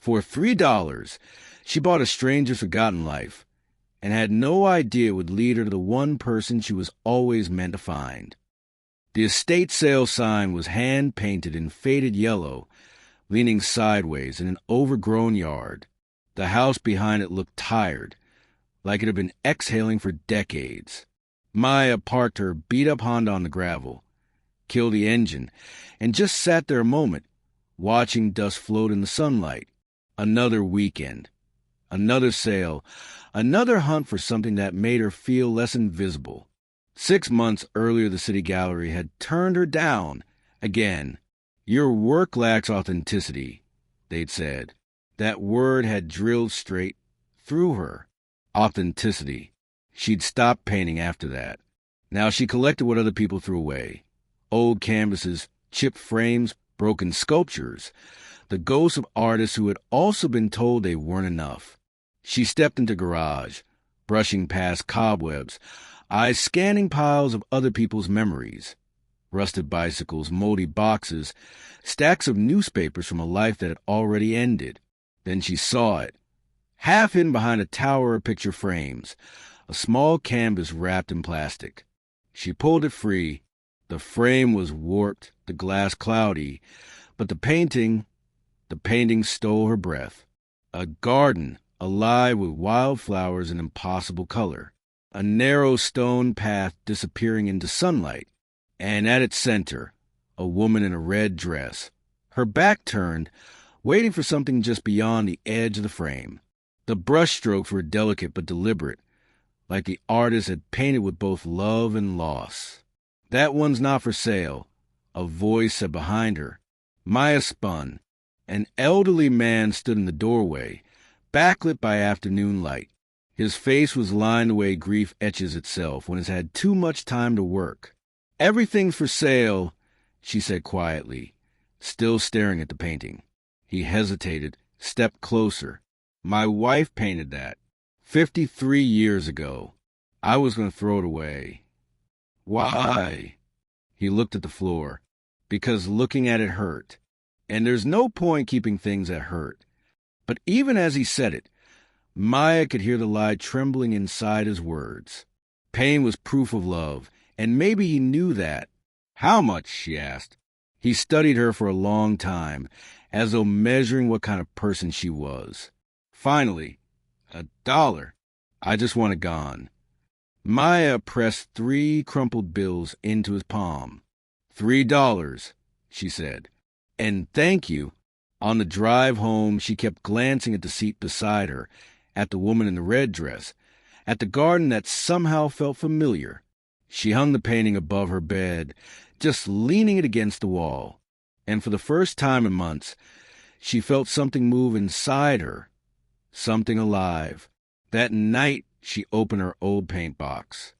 For $3, she bought A Stranger's Forgotten Life and had no idea it would lead her to the one person she was always meant to find. The estate sale sign was hand-painted in faded yellow, leaning sideways in an overgrown yard. The house behind it looked tired, like it had been exhaling for decades. Maya parked her beat-up Honda on the gravel, killed the engine, and just sat there a moment, watching dust float in the sunlight. Another weekend, another sale, another hunt for something that made her feel less invisible. 6 months earlier, the City Gallery had turned her down again. "Your work lacks authenticity," they'd said. That word had drilled straight through her. Authenticity. She'd stopped painting after that. Now she collected what other people threw away. Old canvases, chipped frames, broken sculptures, the ghosts of artists who had also been told they weren't enough. She stepped into the garage, brushing past cobwebs, eyes scanning piles of other people's memories. Rusted bicycles, moldy boxes, stacks of newspapers from a life that had already ended. Then she saw it, half hidden behind a tower of picture frames, a small canvas wrapped in plastic. She pulled it free. The frame was warped, the glass cloudy, but the painting stole her breath. A garden alive with wildflowers in impossible color. A narrow stone path disappearing into sunlight. And at its center, a woman in a red dress, her back turned, waiting for something just beyond the edge of the frame. The brushstrokes were delicate but deliberate, like the artist had painted with both love and loss. "That one's not for sale," a voice said behind her. Maya spun. An elderly man stood in the doorway, backlit by afternoon light. His face was lined the way grief etches itself when it's had too much time to work. "Everything's for sale," she said quietly, still staring at the painting. He hesitated, stepped closer. "My wife painted that 53 years ago. I was going to throw it away." "Why?" He looked at the floor. "Because looking at it hurt. And there's no point keeping things that hurt." But even as he said it, Maya could hear the lie trembling inside his words. Pain was proof of love, and maybe he knew that. "How much?" she asked. He studied her for a long time, as though measuring what kind of person she was. Finally, $1. I just want it gone." Maya pressed 3 crumpled bills into his palm. $3, she said. "And thank you." On the drive home, she kept glancing at the seat beside her, at the woman in the red dress, at the garden that somehow felt familiar. She hung the painting above her bed, just leaning it against the wall. And for the first time in months, she felt something move inside her, something alive. That night, she opened her old paint box.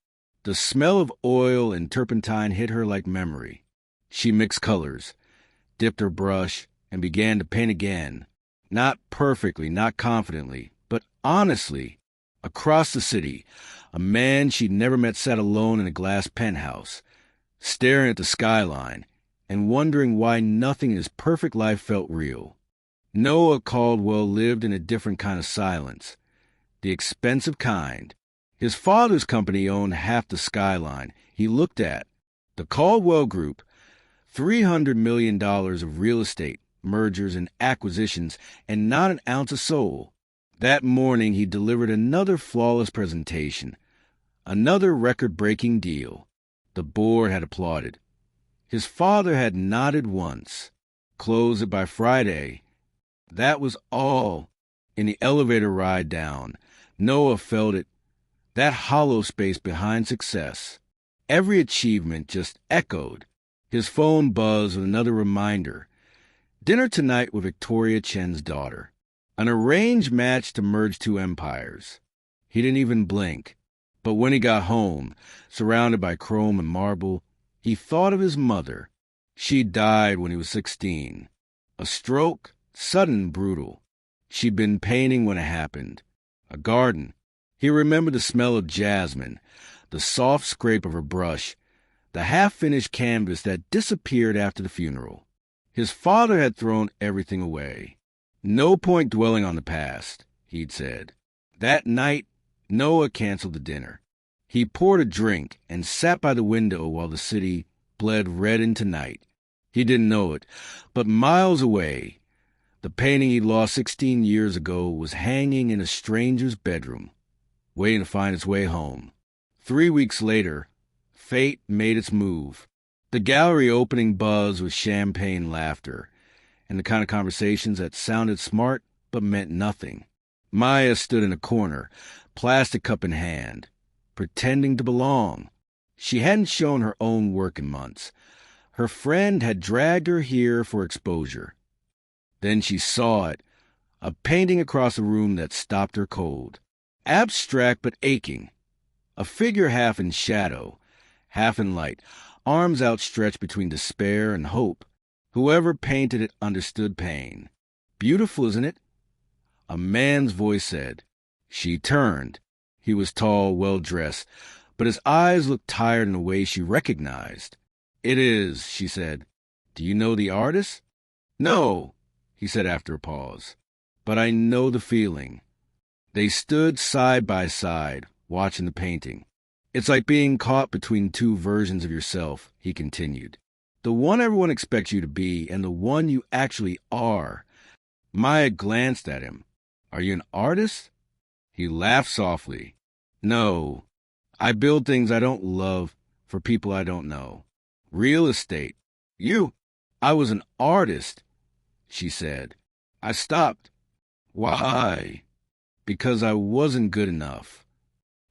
The smell of oil and turpentine hit her like memory. She mixed colors, dipped her brush, and began to paint again. Not perfectly, not confidently, but honestly. Across the city, a man she'd never met sat alone in a glass penthouse, staring at the skyline and wondering why nothing in his perfect life felt real. Noah Caldwell lived in a different kind of silence, the expensive kind. His father's company owned half the skyline he looked at. The Caldwell Group, $300 million of real estate, mergers and acquisitions, and not an ounce of soul. That morning he delivered another flawless presentation, another record-breaking deal. The board had applauded. His father had nodded once. Close it by Friday. That was all. In the elevator ride down, Noah felt it, that hollow space behind success. Every achievement just echoed. His phone buzzed with another reminder. Dinner tonight with Victoria Chen's daughter. An arranged match to merge 2 empires. He didn't even blink. But when he got home, surrounded by chrome and marble, he thought of his mother. She died when he was 16. A stroke, sudden and brutal. She'd been painting when it happened. A garden. He remembered the smell of jasmine, the soft scrape of her brush, the half-finished canvas that disappeared after the funeral. His father had thrown everything away. No point dwelling on the past, he'd said. That night, Noah canceled the dinner. He poured a drink and sat by the window while the city bled red into night. He didn't know it, but miles away, the painting he lost 16 years ago was hanging in a stranger's bedroom, waiting to find its way home. 3 weeks later, fate made its move. The gallery opening buzzed with champagne laughter, and the kind of conversations that sounded smart but meant nothing. Maya stood in a corner, plastic cup in hand, pretending to belong. She hadn't shown her own work in months. Her friend had dragged her here for exposure. Then she saw it, a painting across a room that stopped her cold. Abstract but aching. A figure half in shadow, half in light, arms outstretched between despair and hope. Whoever painted it understood pain. Beautiful, isn't it? A man's voice said. She turned. He was tall, well-dressed, but his eyes looked tired in a way she recognized. It is, she said. Do you know the artist? No, he said after a pause. But I know the feeling. They stood side by side, watching the painting. It's like being caught between two versions of yourself, he continued. The one everyone expects you to be and the one you actually are. Maya glanced at him. Are you an artist? He laughed softly. No, I build things I don't love for people I don't know. Real estate. You. I was an artist, she said. I stopped. Why? Because I wasn't good enough.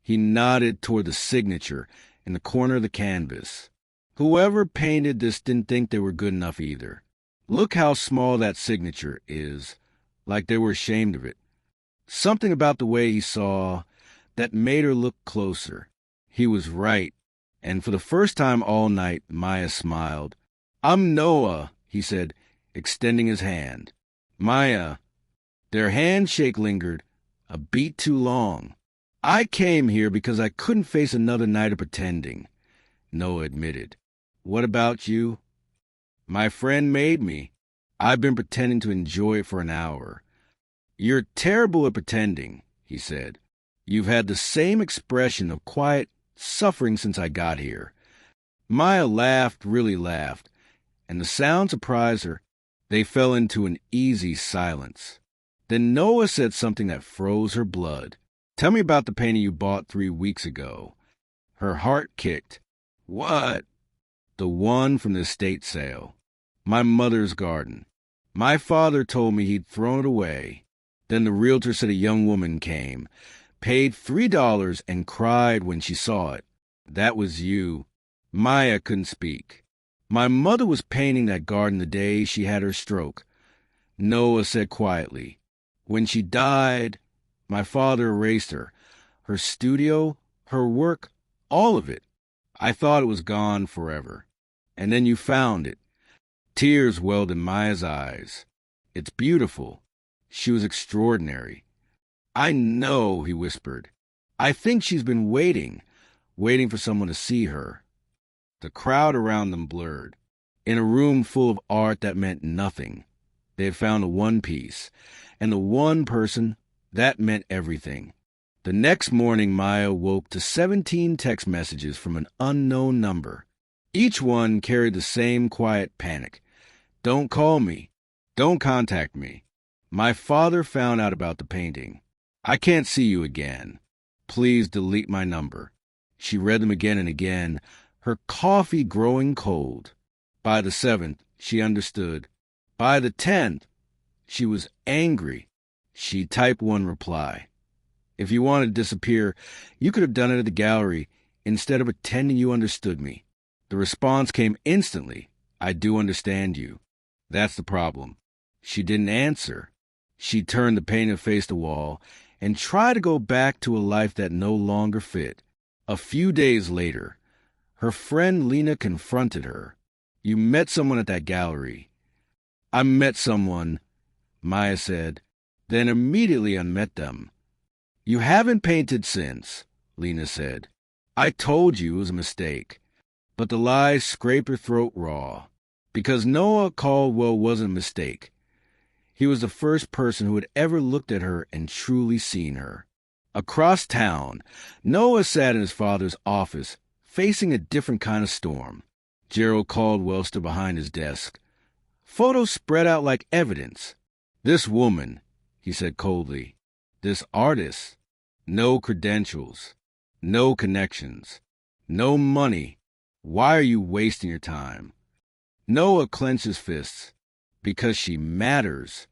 He nodded toward the signature in the corner of the canvas. Whoever painted this didn't think they were good enough either. Look how small that signature is, like they were ashamed of it. Something about the way he saw that made her look closer. He was right, and for the first time all night, Maya smiled. I'm Noah, he said, extending his hand. Maya. Their handshake lingered, a beat too long. I came here because I couldn't face another night of pretending, Noah admitted. What about you? My friend made me. I've been pretending to enjoy it for an hour. You're terrible at pretending, he said. You've had the same expression of quiet suffering since I got here. Maya laughed, really laughed, and the sound surprised her. They fell into an easy silence. Then Noah said something that froze her blood. Tell me about the painting you bought 3 weeks ago. Her heart kicked. What? The one from the estate sale. My mother's garden. My father told me he'd thrown it away. Then the realtor said a young woman came, paid $3 and cried when she saw it. That was you. Maya couldn't speak. My mother was painting that garden the day she had her stroke. Noah said quietly. When she died, my father erased her. Her studio, her work, all of it. I thought it was gone forever. And then you found it. Tears welled in Maya's eyes. It's beautiful. She was extraordinary. I know, he whispered. I think she's been waiting for someone to see her. The crowd around them blurred. In a room full of art that meant nothing, they had found the one piece, and the one person, that meant everything. The next morning, Maya woke to 17 text messages from an unknown number. Each one carried the same quiet panic. Don't call me. Don't contact me. My father found out about the painting. I can't see you again. Please delete my number. She read them again and again, her coffee growing cold. By the 7th, she understood. By the 10th, she was angry. She typed one reply. If you wanted to disappear, you could have done it at the gallery instead of pretending you understood me. The response came instantly. I do understand you. That's the problem. She didn't answer. She turned the painting and faced the wall and tried to go back to a life that no longer fit. A few days later, her friend Lena confronted her. You met someone at that gallery. I met someone, Maya said, then immediately unmet them. You haven't painted since, Lena said. I told you it was a mistake. But the lies scraped her throat raw. Because Noah Caldwell wasn't a mistake. He was the first person who had ever looked at her and truly seen her. Across town, Noah sat in his father's office, facing a different kind of storm. Gerald Caldwell stood behind his desk. Photos spread out like evidence. This woman, he said coldly. This artist. No credentials. No connections. No money. Why are you wasting your time? Noah clenched his fists. Because she matters.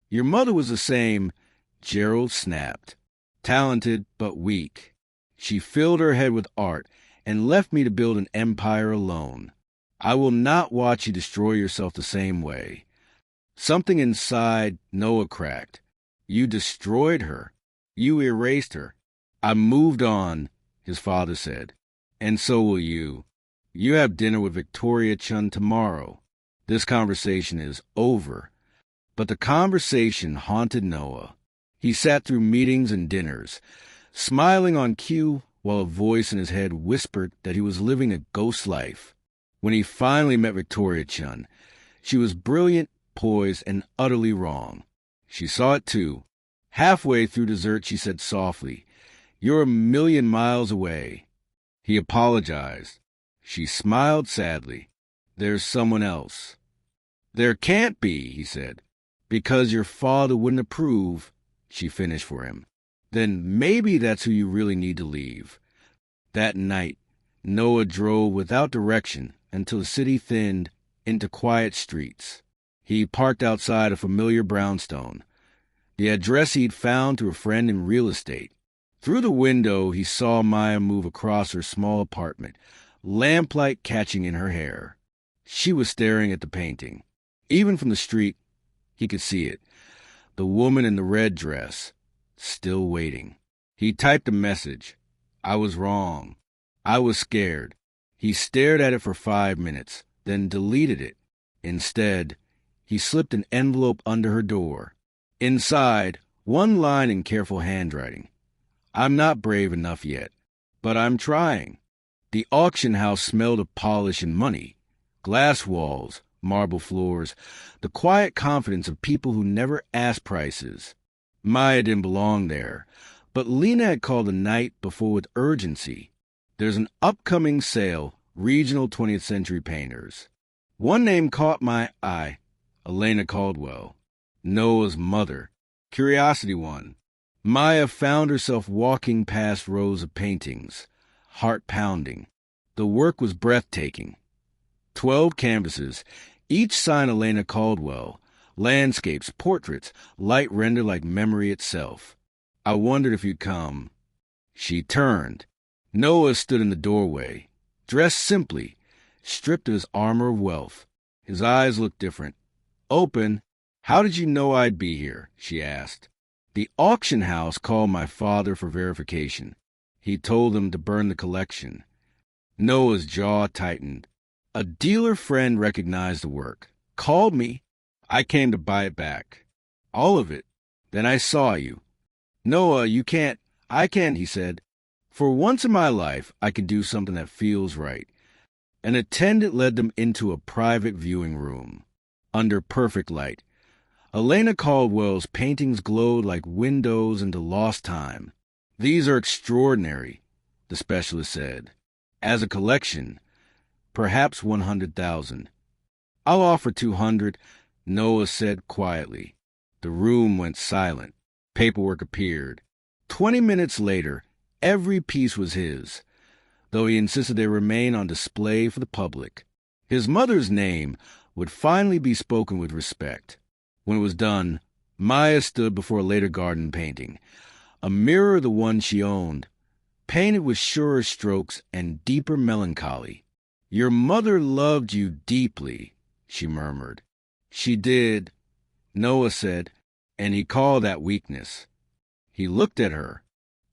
Your mother was the same, Gerald snapped. Talented but weak. She filled her head with art and left me to build an empire alone. I will not watch you destroy yourself the same way. Something inside Noah cracked. You destroyed her. You erased her. I moved on, his father said. And so will you. You have dinner with Victoria Chun tomorrow. This conversation is over. But the conversation haunted Noah. He sat through meetings and dinners, smiling on cue while a voice in his head whispered that he was living a ghost life. When he finally met Victoria Chun, she was brilliant, poised, and utterly wrong. She saw it too. Halfway through dessert, she said softly, "You're a million miles away." He apologized. She smiled sadly. "There's someone else." "There can't be," he said. "Because your father wouldn't approve," she finished for him. "Then maybe that's who you really need to leave." That night, Noah drove without direction until the city thinned into quiet streets. He parked outside a familiar brownstone, the address he'd found through a friend in real estate. Through the window, he saw Maya move across her small apartment, lamplight catching in her hair. She was staring at the painting. Even from the street, he could see it. The woman in the red dress, still waiting. He typed a message. "I was wrong. I was scared." He stared at it for 5 minutes, then deleted it. Instead, he slipped an envelope under her door. Inside, one line in careful handwriting. "I'm not brave enough yet, but I'm trying." The auction house smelled of polish and money. Glass walls, marble floors, the quiet confidence of people who never asked prices. Maya didn't belong there, but Lena had called the night before with urgency. "There's an upcoming sale, regional 20th century painters." One name caught my eye, Elena Caldwell, Noah's mother, Curiosity One. Maya found herself walking past rows of paintings, heart pounding. The work was breathtaking. 12 canvases, each signed Elena Caldwell, landscapes, portraits, light rendered like memory itself. "I wondered if you'd come." She turned. Noah stood in the doorway, dressed simply, stripped of his armor of wealth. His eyes looked different. Open. "How did you know I'd be here?" she asked. "The auction house called my father for verification. He told them to burn the collection." Noah's jaw tightened. "A dealer friend recognized the work. Called me. I came to buy it back. All of it. Then I saw you." "Noah, you can't." "I can," he said. "For once in my life, I can do something that feels right." An attendant led them into a private viewing room. Under perfect light, Elena Caldwell's paintings glowed like windows into lost time. "These are extraordinary," the specialist said. "As a collection, perhaps 100,000. "I'll offer 200, Noah said quietly. The room went silent. Paperwork appeared. 20 minutes later, every piece was his, though he insisted they remain on display for the public. His mother's name would finally be spoken with respect. When it was done, Maya stood before a later garden painting, a mirror of the one she owned, painted with surer strokes and deeper melancholy. "Your mother loved you deeply," she murmured. "She did," Noah said, "and he called that weakness." He looked at her.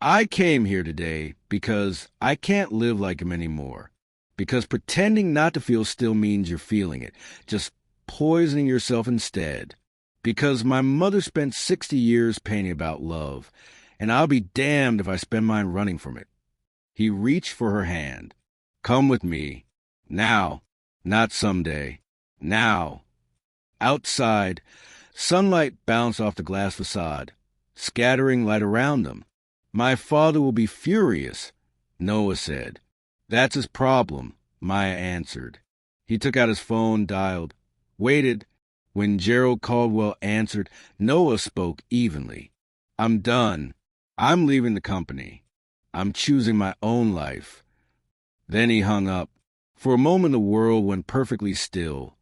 "I came here today because I can't live like him anymore. Because pretending not to feel still means you're feeling it, just poisoning yourself instead. Because my mother spent 60 years painting about love, and I'll be damned if I spend mine running from it." He reached for her hand. "Come with me. Now. Not someday. Now." Outside, Sunlight bounced off the glass facade, scattering light around them. "My father will be furious," Noah said. "That's his problem," Maya answered. He took out his phone, dialed, waited. When Gerald Caldwell answered, Noah spoke evenly. "I'm done. I'm leaving the company. I'm choosing my own life." Then he hung up. For a moment the world went perfectly still.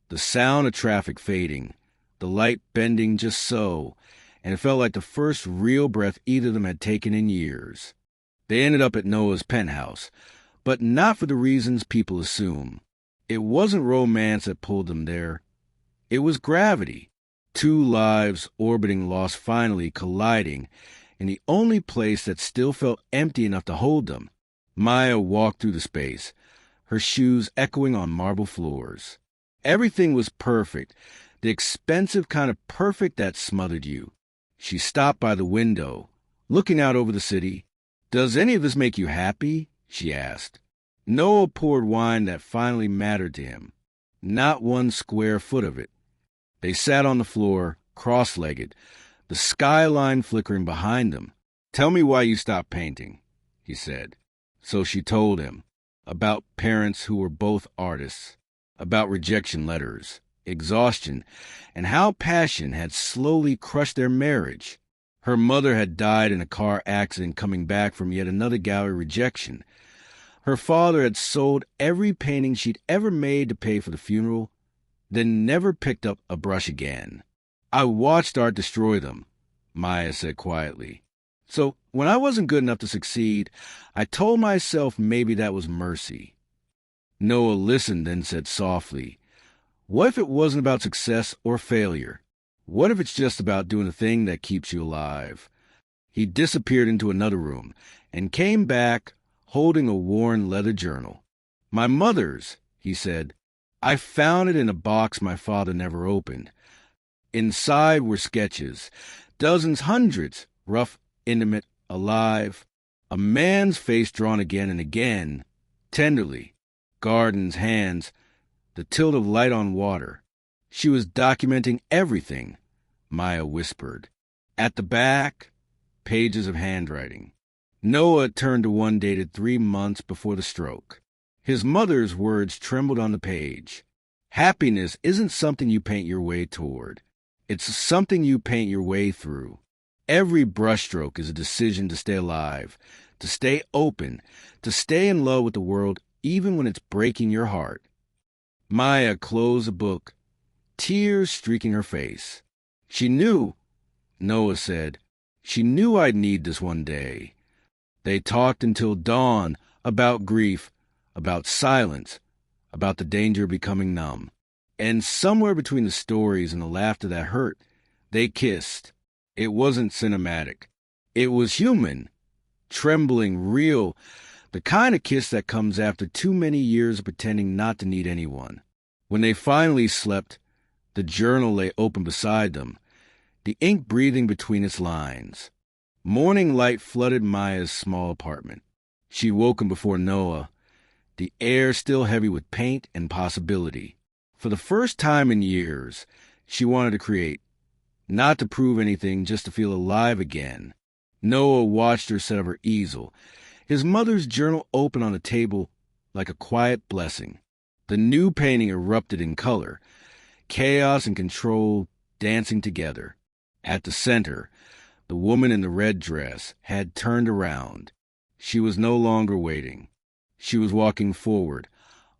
The sound of traffic fading, the light bending just so, and it felt like the first real breath either of them had taken in years. They ended up at Noah's penthouse, but not for the reasons people assume. It wasn't romance that pulled them there. It was gravity. Two lives orbiting lost finally colliding in the only place that still felt empty enough to hold them. Maya walked through the space, her shoes echoing on marble floors. Everything was perfect, the expensive kind of perfect that smothered you. She stopped by the window, looking out over the city. "Does any of this make you happy?" she asked. Noah poured wine that finally mattered to him. Not one square foot of it. They sat on the floor, cross-legged, the skyline flickering behind them. "Tell me why you stopped painting," he said. So she told him about parents who were both artists, about rejection letters, exhaustion, and how passion had slowly crushed their marriage. Her mother had died in a car accident coming back from yet another gallery rejection. Her father had sold every painting she'd ever made to pay for the funeral, then never picked up a brush again. "I watched art destroy them," Maya said quietly. "So when I wasn't good enough to succeed, I told myself maybe that was mercy." Noah listened, then said softly, "What if it wasn't about success or failure? What if it's just about doing the thing that keeps you alive?" He disappeared into another room and came back holding a worn leather journal. "My mother's," he said. "I found it in a box my father never opened. Inside were sketches, dozens, hundreds, rough, intimate, alive. A man's face drawn again and again, tenderly. Gardens, hands, the tilt of light on water. She was documenting everything," Maya whispered. At the back, pages of handwriting. Noah turned to one dated 3 months before the stroke. His mother's words trembled on the page. "Happiness isn't something you paint your way toward. It's something you paint your way through. Every brushstroke is a decision to stay alive, to stay open, to stay in love with the world even when it's breaking your heart." Maya closed the book, tears streaking her face. "She knew," Noah said. "She knew I'd need this one day." They talked until dawn about grief, about silence, about the danger of becoming numb. And somewhere between the stories and the laughter that hurt, they kissed. It wasn't cinematic. It was human, trembling, real, the kind of kiss that comes after too many years of pretending not to need anyone. When they finally slept, the journal lay open beside them, the ink breathing between its lines. Morning light flooded Maya's small apartment. She woke him before Noah, the air still heavy with paint and possibility. For the first time in years, she wanted to create, not to prove anything, just to feel alive again. Noah watched her set up her easel, his mother's journal open on the table like a quiet blessing. The new painting erupted in color, chaos and control dancing together. At the center, the woman in the red dress had turned around. She was no longer waiting. She was walking forward,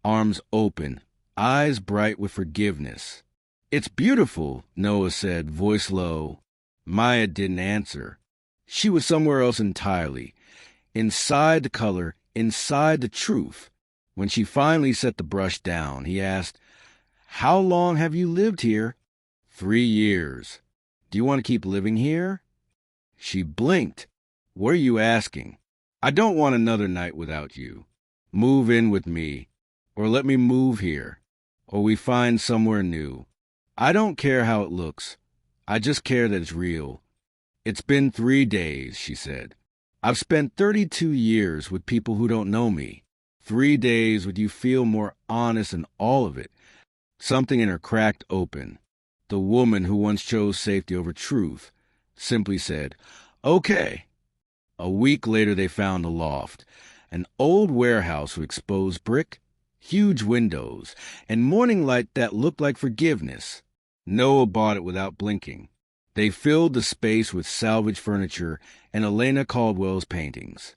arms open, eyes bright with forgiveness. "It's beautiful," Noah said, voice low. Maya didn't answer. She was somewhere else entirely, inside the color, inside the truth. When she finally set the brush down, he asked, "How long have you lived here?" 3 years. "Do you want to keep living here?" She blinked. "What are you asking?" "I don't want another night without you. Move in with me, or let me move here, or we find somewhere new. I don't care how it looks. I just care that it's real." "It's been 3 days," she said. "I've spent 32 years with people who don't know me. 3 days would you feel more honest in all of it?" Something in her cracked open. The woman who once chose safety over truth simply said, "Okay." A week later they found the loft, an old warehouse with exposed brick, huge windows, and morning light that looked like forgiveness. Noah bought it without blinking. They filled the space with salvaged furniture and Elena Caldwell's paintings.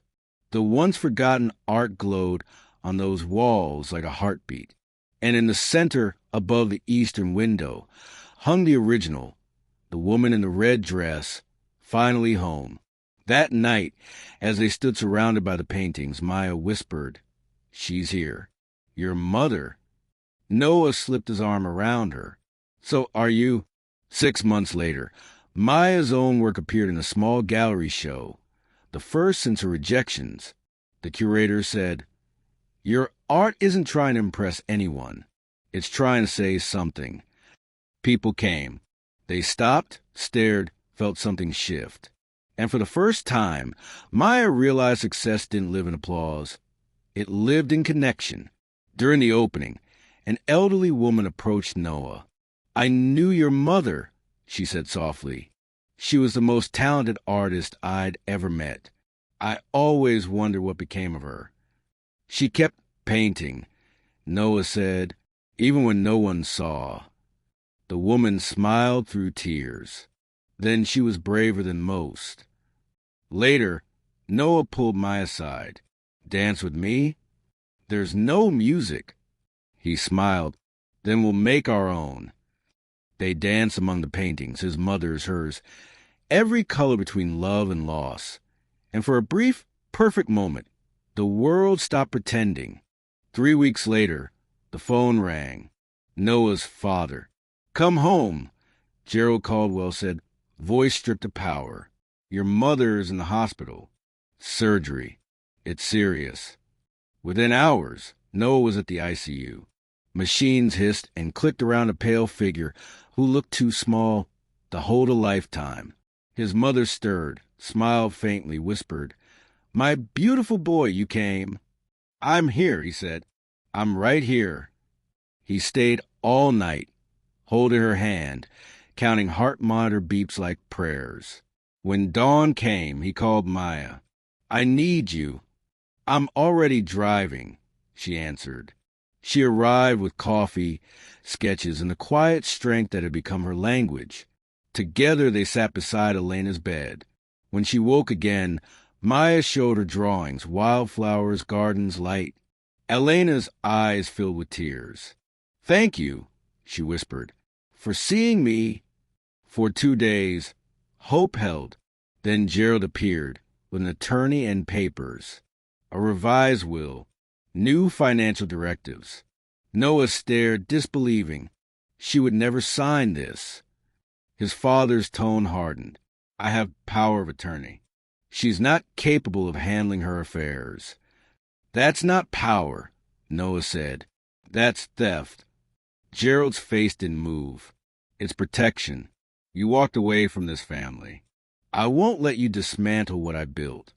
The once-forgotten art glowed on those walls like a heartbeat, and in the center, above the eastern window, hung the original, the woman in the red dress, finally home. That night, as they stood surrounded by the paintings, Maya whispered, "She's here. Your mother." Noah slipped his arm around her. "So are you?" 6 months later, Maya's own work appeared in a small gallery show, the first since her rejections. The curator said, "Your art isn't trying to impress anyone. It's trying to say something." People came. They stopped, stared, felt something shift. And for the first time, Maya realized success didn't live in applause. It lived in connection. During the opening, an elderly woman approached Noah. "I knew your mother," she said softly. "She was the most talented artist I'd ever met. I always wondered what became of her." "She kept painting," Noah said, "even when no one saw." The woman smiled through tears. Then she was braver than most. Later, Noah pulled Maya aside. "Dance with me? There's no music." He smiled. "Then we'll make our own." They danced among the paintings, his mother's, hers, every color between love and loss. And for a brief, perfect moment, the world stopped pretending. 3 weeks later, the phone rang. Noah's father. "Come home," Gerald Caldwell said, voice stripped of power. "Your mother's in the hospital. Surgery. It's serious." Within hours, Noah was at the ICU. Machines hissed and clicked around a pale figure who looked too small to hold a lifetime. His mother stirred, smiled faintly, whispered, "My beautiful boy, you came." "I'm here," he said. "I'm right here." He stayed all night, holding her hand, counting heart monitor beeps like prayers. When dawn came, he called Maya. "I need you." "I'm already driving," she answered. She arrived with coffee, sketches, and the quiet strength that had become her language. Together they sat beside Elena's bed. When she woke again, Maya showed her drawings, wildflowers, gardens, light. Elena's eyes filled with tears. "Thank you," she whispered, "for seeing me." For 2 days, hope held. Then Gerald appeared with an attorney and papers, a revised will, new financial directives. Noah stared, disbelieving. She would never sign this. His father's tone hardened. "I have power of attorney. She's not capable of handling her affairs." "That's not power," Noah said. "That's theft." Gerald's face didn't move. "It's protection. You walked away from this family. I won't let you dismantle what I built."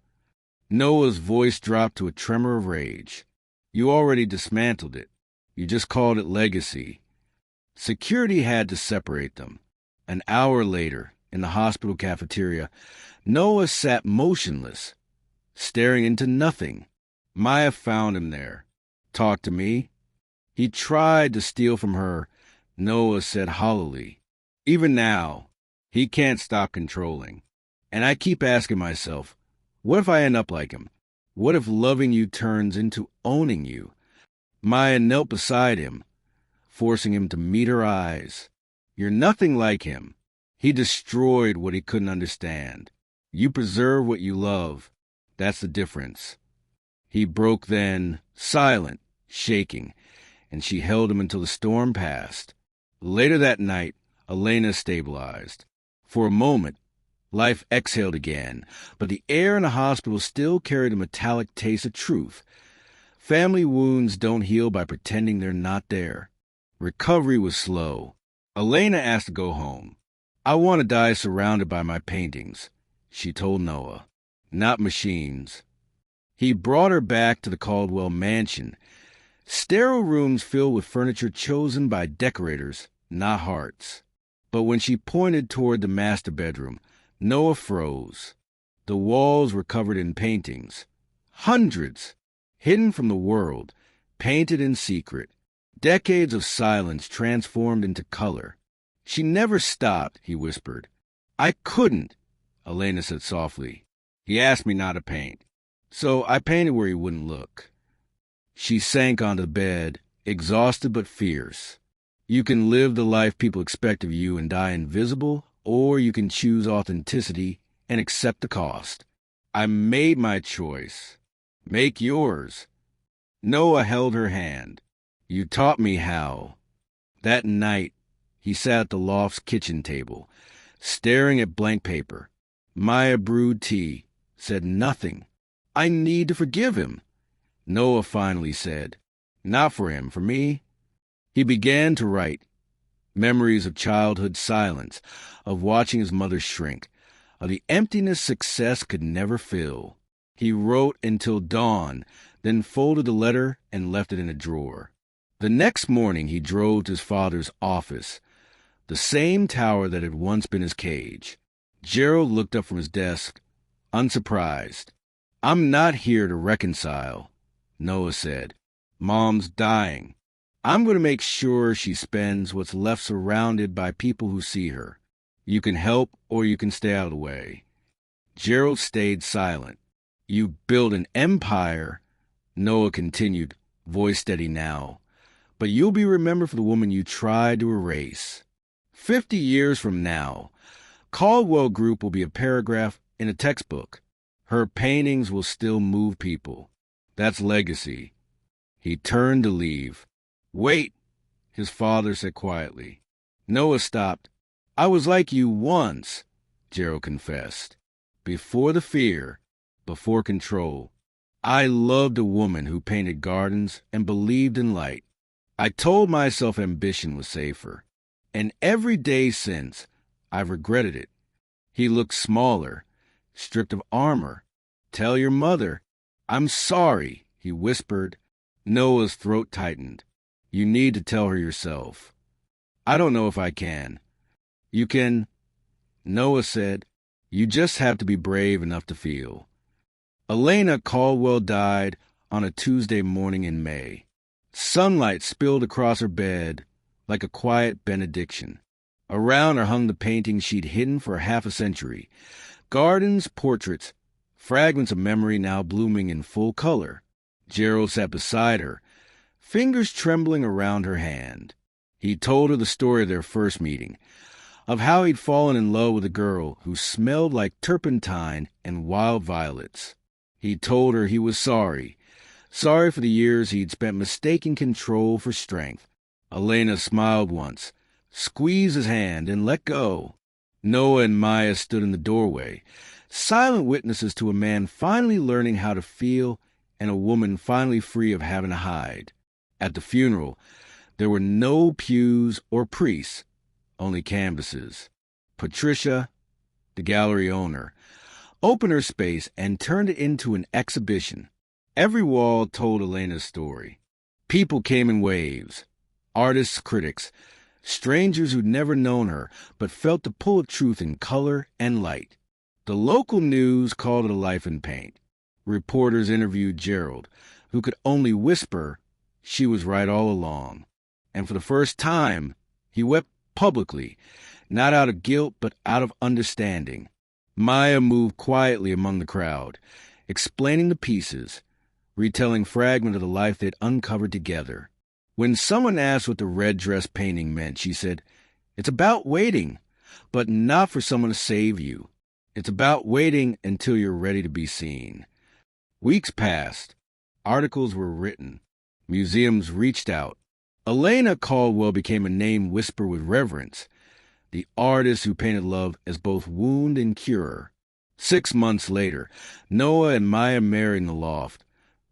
Noah's voice dropped to a tremor of rage. "You already dismantled it. You just called it legacy." Security had to separate them. An hour later, in the hospital cafeteria, Noah sat motionless, staring into nothing. Maya found him there. "Talk to me." He tried to steal from her, Noah said hollowly. "Even now, he can't stop controlling. And I keep asking myself, what if I end up like him? What if loving you turns into owning you?" Maya knelt beside him, forcing him to meet her eyes. "You're nothing like him. He destroyed what he couldn't understand. You preserve what you love. That's the difference." He broke then, silent, shaking, and she held him until the storm passed. Later that night, Elena stabilized. For a moment, life exhaled again, but the air in the hospital still carried a metallic taste of truth. Family wounds don't heal by pretending they're not there. Recovery was slow. Elena asked to go home. "I want to die surrounded by my paintings," she told Noah. "Not machines." He brought her back to the Caldwell mansion. Sterile rooms filled with furniture chosen by decorators, not hearts. But when she pointed toward the master bedroom, Noah froze. The walls were covered in paintings. Hundreds, hidden from the world, painted in secret. Decades of silence transformed into color. She never stopped, he whispered. I couldn't, Elena said softly. He asked me not to paint, so I painted where he wouldn't look. She sank onto the bed, exhausted but fierce. You can live the life people expect of you and die invisible, or you can choose authenticity and accept the cost. I made my choice. Make yours. Noah held her hand. You taught me how. That night, he sat at the loft's kitchen table, staring at blank paper. Maya brewed tea, said nothing. I need to forgive him. Noah finally said, not for him, for me. He began to write. Memories of childhood silence, of watching his mother shrink, of the emptiness success could never fill. He wrote until dawn, then folded the letter and left it in a drawer. The next morning he drove to his father's office, the same tower that had once been his cage. Gerald looked up from his desk, unsurprised. I'm not here to reconcile, Noah said. Mom's dying. I'm going to make sure she spends what's left surrounded by people who see her. You can help or you can stay out of the way. Gerald stayed silent. You build an empire, Noah continued, voice steady now, but you'll be remembered for the woman you tried to erase. 50 years from now, Caldwell Group will be a paragraph in a textbook. Her paintings will still move people. That's legacy. He turned to leave. Wait, his father said quietly. Noah stopped. I was like you once, Gerald confessed. Before the fear, before control. I loved a woman who painted gardens and believed in light. I told myself ambition was safer. And every day since, I've regretted it. He looked smaller, stripped of armor. Tell your mother. I'm sorry, he whispered. Noah's throat tightened. You need to tell her yourself. I don't know if I can. You can, Noah said. You just have to be brave enough to feel. Elena Caldwell died on a Tuesday morning in May. Sunlight spilled across her bed like a quiet benediction. Around her hung the paintings she'd hidden for half a century. Gardens, portraits, fragments of memory now blooming in full color. Gerald sat beside her, fingers trembling around her hand. He told her the story of their first meeting, of how he'd fallen in love with a girl who smelled like turpentine and wild violets. He told her he was sorry for the years he'd spent mistaking control for strength. Elena smiled once, squeezed his hand, and let go. Noah and Maya stood in the doorway, silent witnesses to a man finally learning how to feel and a woman finally free of having to hide. At the funeral, there were no pews or priests, only canvases. Patricia, the gallery owner, opened her space and turned it into an exhibition. Every wall told Elena's story. People came in waves. Artists, critics, strangers who'd never known her but felt the pull of truth in color and light. The local news called it a life in paint. Reporters interviewed Gerald, who could only whisper she was right all along. And for the first time, he wept publicly, not out of guilt but out of understanding. Maya moved quietly among the crowd, explaining the pieces, retelling fragments of the life they'd uncovered together. When someone asked what the red dress painting meant, she said, "It's about waiting, but not for someone to save you. It's about waiting until you're ready to be seen." Weeks passed. Articles were written. Museums reached out. Elena Caldwell became a name whispered with reverence, the artist who painted love as both wound and cure. 6 months later, Noah and Maya married in the loft,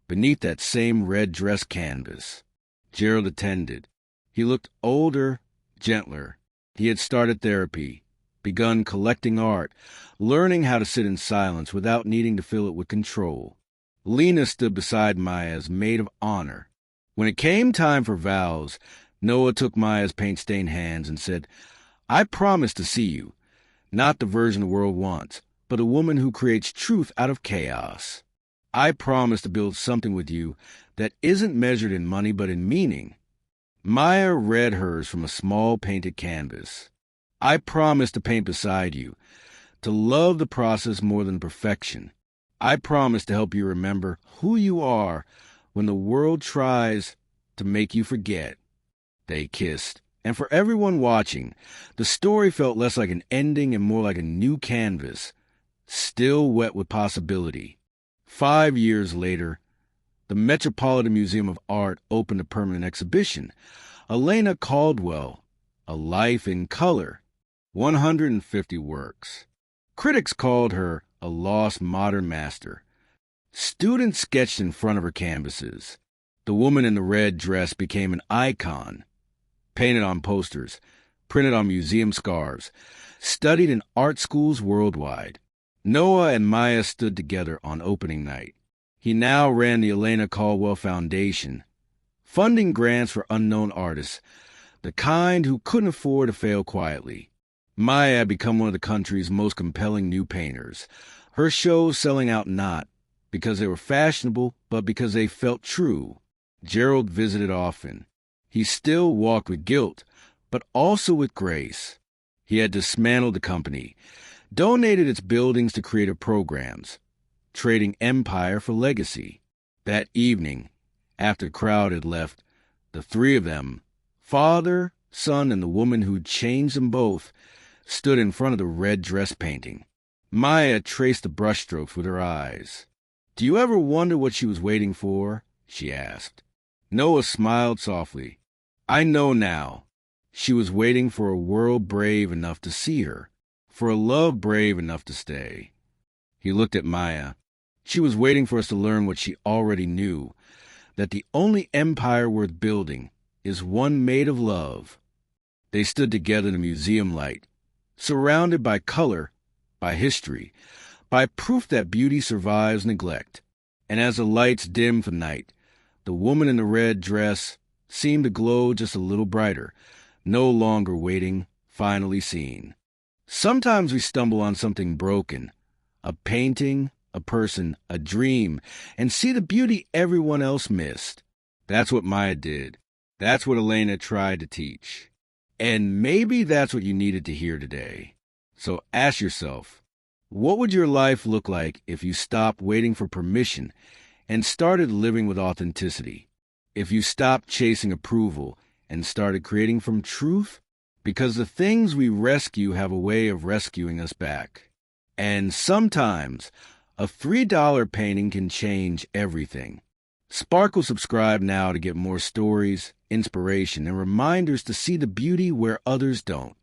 beneath that same red dress canvas. Gerald attended. He looked older, gentler. He had started therapy, begun collecting art, learning how to sit in silence without needing to fill it with control. Lena stood beside Maya as maid of honor. When it came time for vows, Noah took Maya's paint-stained hands and said, I promise to see you, not the version the world wants, but a woman who creates truth out of chaos. I promise to build something with you that isn't measured in money but in meaning. Maya read hers from a small painted canvas. I promise to paint beside you, to love the process more than perfection. I promise to help you remember who you are when the world tries to make you forget. They kissed, and for everyone watching, the story felt less like an ending and more like a new canvas, still wet with possibility. 5 years later, the Metropolitan Museum of Art opened a permanent exhibition, Elena Caldwell, A Life in Color, 150 works. Critics called her a lost modern master. Students sketched in front of her canvases. The woman in the red dress became an icon, painted on posters, printed on museum scarves, studied in art schools worldwide. Noah and Maya stood together on opening night. He now ran the Elena Caldwell Foundation, funding grants for unknown artists, the kind who couldn't afford to fail quietly. Maya had become one of the country's most compelling new painters, her shows selling out not because they were fashionable, but because they felt true. Gerald visited often. He still walked with guilt, but also with grace. He had dismantled the company, donated its buildings to creative programs, trading empire for legacy. That evening, after the crowd had left, the three of them, father, son, and the woman who'd changed them both, stood in front of the red dress painting. Maya traced the brushstrokes with her eyes. "Do you ever wonder what she was waiting for?" she asked. Noah smiled softly. "I know now. She was waiting for a world brave enough to see her, for a love brave enough to stay." He looked at Maya. She was waiting for us to learn what she already knew, that the only empire worth building is one made of love. They stood together in the museum light, surrounded by color, by history, by proof that beauty survives neglect. And as the lights dimmed for night, the woman in the red dress seemed to glow just a little brighter, no longer waiting, finally seen. Sometimes we stumble on something broken, a painting, a person, a dream, and see the beauty everyone else missed. That's what Maya did. That's what Elena tried to teach. And maybe that's what you needed to hear today. So ask yourself, what would your life look like if you stopped waiting for permission and started living with authenticity? If you stopped chasing approval and started creating from truth? Because the things we rescue have a way of rescuing us back. And sometimes a $3 painting can change everything. Sparkle subscribe now to get more stories, inspiration, and reminders to see the beauty where others don't.